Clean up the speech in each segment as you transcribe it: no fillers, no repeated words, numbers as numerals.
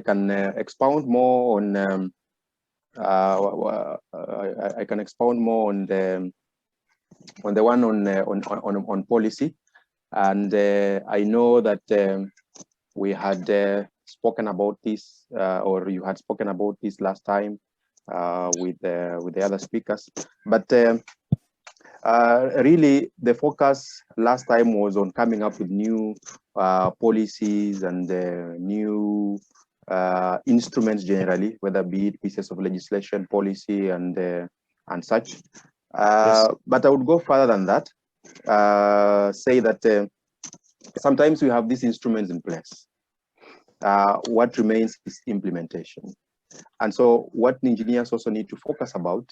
can expound more on I can expound more on the one on policy, and I know that we had spoken about this, or you had spoken about this last time with the other speakers, but really the focus last time was on coming up with new policies and new instruments generally, whether be it pieces of legislation, policy, and such. Yes. But I would go further than that. Say that sometimes we have these instruments in place. What remains is implementation. And so what engineers also need to focus about,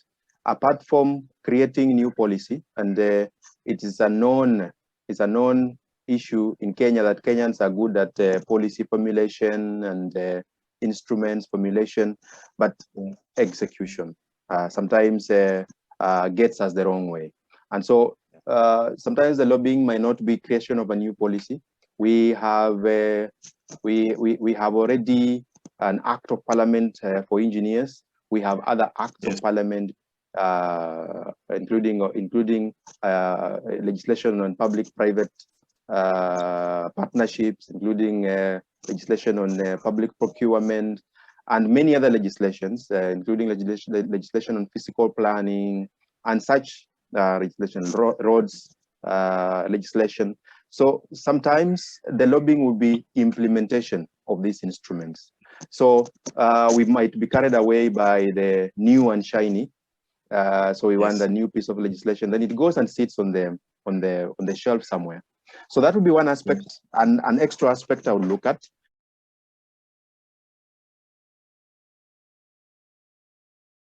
apart from creating new policy, and it is a known issue in Kenya that Kenyans are good at policy formulation and instruments formulation, but execution sometimes gets us the wrong way. And so sometimes the lobbying might not be creation of a new policy. We have we have already an act of parliament for engineers. We have other acts of parliament, including legislation on public-private partnerships, including legislation on public procurement, and many other legislations, including legislation on physical planning and such legislation, roads legislation. So sometimes the lobbying will be implementation of these instruments. So we might be carried away by the new and shiny. So we want a new piece of legislation, then it goes and sits on the shelf somewhere. So that would be one aspect, and an extra aspect I would look at.